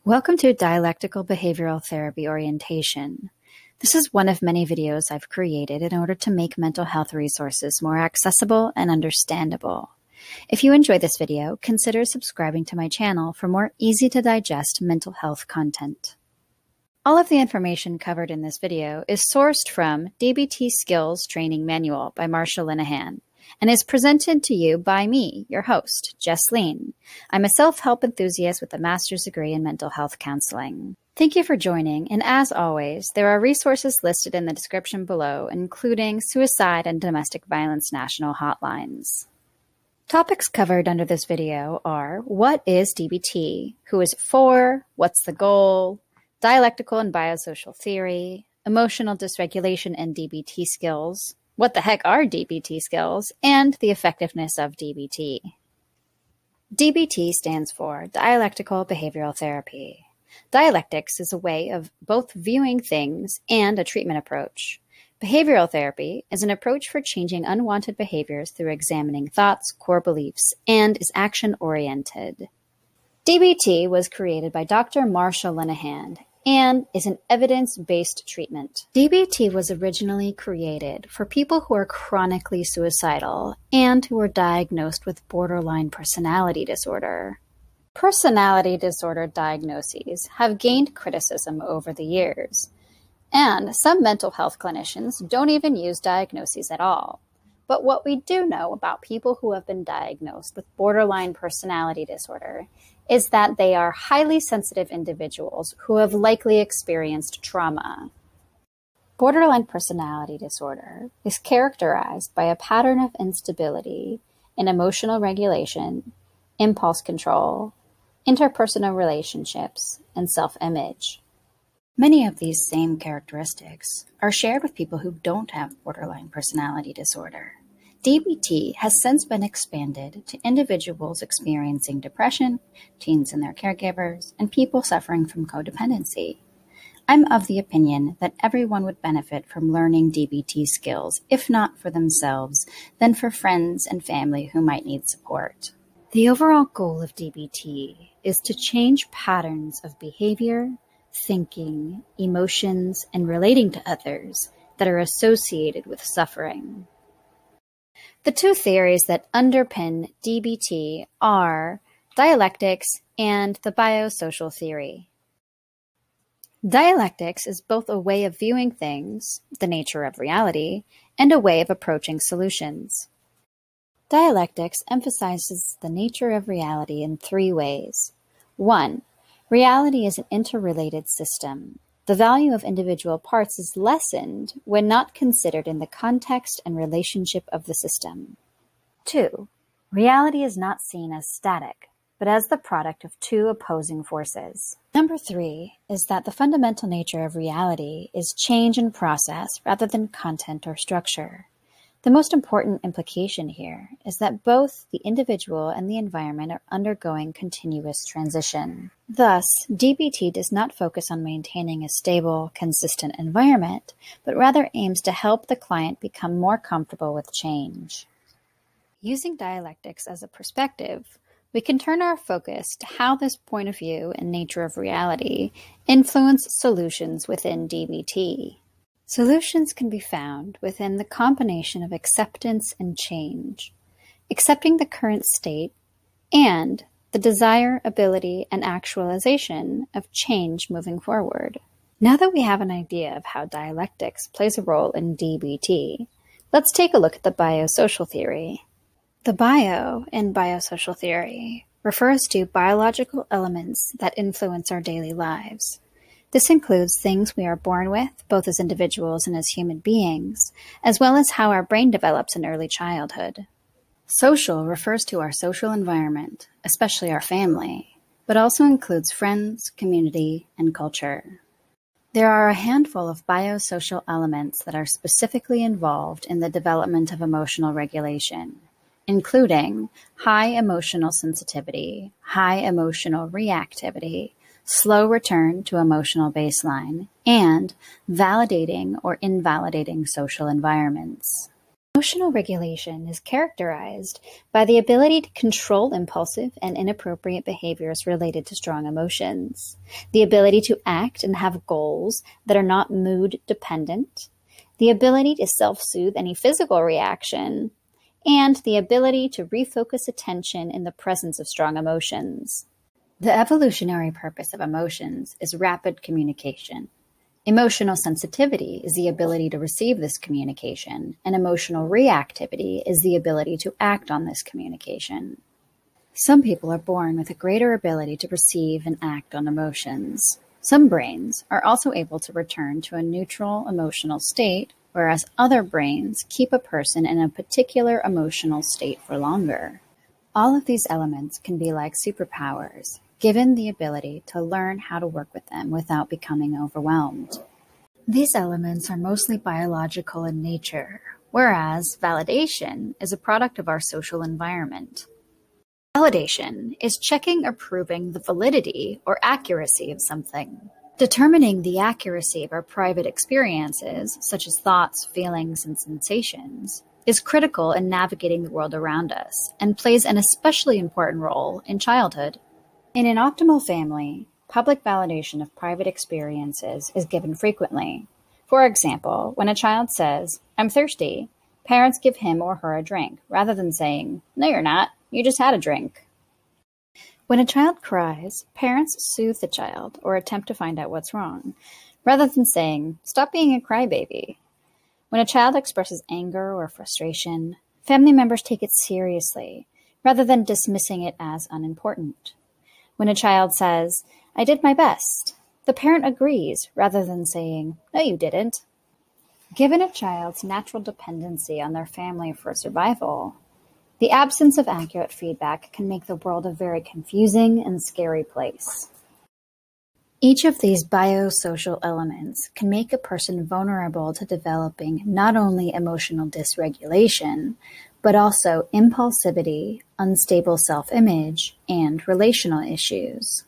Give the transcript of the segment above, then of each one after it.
Welcome to Dialectical Behavioral Therapy Orientation. This is one of many videos I've created in order to make mental health resources more accessible and understandable. If you enjoy this video, consider subscribing to my channel for more easy-to-digest mental health content. All of the information covered in this video is sourced from DBT Skills Training Manual by Marsha Linehan, and is presented to you by me, your host, Jess Lean. I'm a self-help enthusiast with a master's degree in mental health counseling. Thank you for joining, and as always, there are resources listed in the description below, including suicide and domestic violence national hotlines. Topics covered under this video are: what is DBT? Who is it for? What's the goal? Dialectical and biosocial theory, emotional dysregulation and DBT skills, what the heck are DBT skills, and the effectiveness of DBT. DBT stands for Dialectical Behavioral Therapy. Dialectics is a way of both viewing things and a treatment approach. Behavioral therapy is an approach for changing unwanted behaviors through examining thoughts, core beliefs, and is action-oriented. DBT was created by Dr. Marsha Linehan and is an evidence-based treatment. DBT was originally created for people who are chronically suicidal and who are diagnosed with borderline personality disorder. Personality disorder diagnoses have gained criticism over the years, and some mental health clinicians don't even use diagnoses at all. But what we do know about people who have been diagnosed with borderline personality disorder is that they are highly sensitive individuals who have likely experienced trauma. Borderline personality disorder is characterized by a pattern of instability in emotional regulation, impulse control, interpersonal relationships, and self-image. Many of these same characteristics are shared with people who don't have borderline personality disorder. DBT has since been expanded to individuals experiencing depression, teens and their caregivers, and people suffering from codependency. I'm of the opinion that everyone would benefit from learning DBT skills, if not for themselves, then for friends and family who might need support. The overall goal of DBT is to change patterns of behavior, thinking, emotions, and relating to others that are associated with suffering. The two theories that underpin DBT are dialectics and the biosocial theory. Dialectics is both a way of viewing things, the nature of reality, and a way of approaching solutions. Dialectics emphasizes the nature of reality in three ways. 1. Reality is an interrelated system. The value of individual parts is lessened when not considered in the context and relationship of the system. 2. Reality is not seen as static, but as the product of two opposing forces. Number 3 is that the fundamental nature of reality is change and process rather than content or structure. The most important implication here is that both the individual and the environment are undergoing continuous transition. Thus, DBT does not focus on maintaining a stable, consistent environment, but rather aims to help the client become more comfortable with change. Using dialectics as a perspective, we can turn our focus to how this point of view and nature of reality influence solutions within DBT. Solutions can be found within the combination of acceptance and change, accepting the current state, and the desire, ability, and actualization of change moving forward. Now that we have an idea of how dialectics plays a role in DBT, let's take a look at the biosocial theory. The bio in biosocial theory refers to biological elements that influence our daily lives. This includes things we are born with, both as individuals and as human beings, as well as how our brain develops in early childhood. Social refers to our social environment, especially our family, but also includes friends, community, and culture. There are a handful of biosocial elements that are specifically involved in the development of emotional regulation, including high emotional sensitivity, high emotional reactivity, slow return to emotional baseline, and validating or invalidating social environments. Emotional regulation is characterized by the ability to control impulsive and inappropriate behaviors related to strong emotions, the ability to act and have goals that are not mood-dependent, the ability to self-soothe any physical reaction, and the ability to refocus attention in the presence of strong emotions. The evolutionary purpose of emotions is rapid communication. Emotional sensitivity is the ability to receive this communication, and emotional reactivity is the ability to act on this communication. Some people are born with a greater ability to receive and act on emotions. Some brains are also able to return to a neutral emotional state, whereas other brains keep a person in a particular emotional state for longer. All of these elements can be like superpowers, given the ability to learn how to work with them without becoming overwhelmed. These elements are mostly biological in nature, whereas validation is a product of our social environment. Validation is checking or proving the validity or accuracy of something. Determining the accuracy of our private experiences, such as thoughts, feelings, and sensations, is critical in navigating the world around us and plays an especially important role in childhood. In an optimal family, public validation of private experiences is given frequently. For example, when a child says, "I'm thirsty," parents give him or her a drink, rather than saying, "No, you're not, you just had a drink." When a child cries, parents soothe the child or attempt to find out what's wrong, rather than saying, "Stop being a crybaby." When a child expresses anger or frustration, family members take it seriously, rather than dismissing it as unimportant. When a child says, "I did my best," the parent agrees rather than saying, "No, you didn't." Given a child's natural dependency on their family for survival, the absence of accurate feedback can make the world a very confusing and scary place. Each of these biosocial elements can make a person vulnerable to developing not only emotional dysregulation, but also impulsivity, unstable self-image, and relational issues.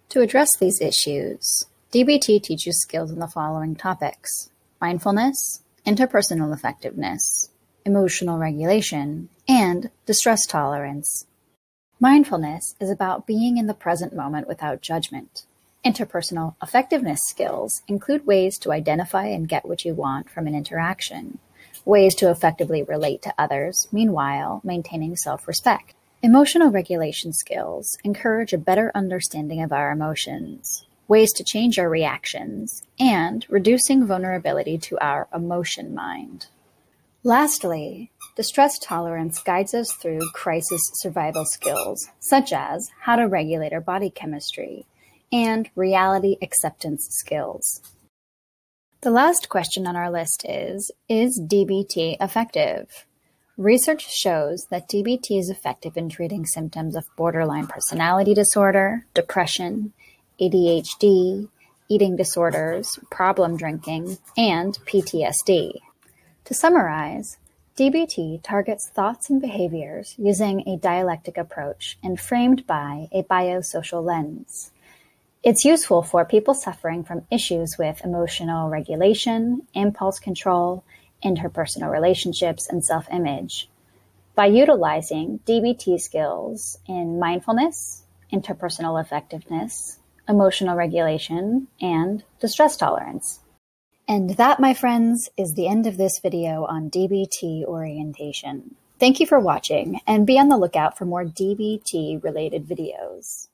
To address these issues, DBT teaches skills in the following topics: mindfulness, interpersonal effectiveness, emotional regulation, and distress tolerance. Mindfulness is about being in the present moment without judgment. Interpersonal effectiveness skills include ways to identify and get what you want from an interaction, ways to effectively relate to others, meanwhile maintaining self-respect. Emotional regulation skills encourage a better understanding of our emotions, ways to change our reactions, and reducing vulnerability to our emotion mind. Lastly, distress tolerance guides us through crisis survival skills, such as how to regulate our body chemistry, and reality acceptance skills. The last question on our list is DBT effective? Research shows that DBT is effective in treating symptoms of borderline personality disorder, depression, ADHD, eating disorders, problem drinking, and PTSD. To summarize, DBT targets thoughts and behaviors using a dialectic approach and framed by a biosocial lens. It's useful for people suffering from issues with emotional regulation, impulse control, interpersonal relationships, and self-image. By utilizing DBT skills in mindfulness, interpersonal effectiveness, emotional regulation, and distress tolerance. And that, my friends, is the end of this video on DBT orientation. Thank you for watching, and be on the lookout for more DBT-related videos.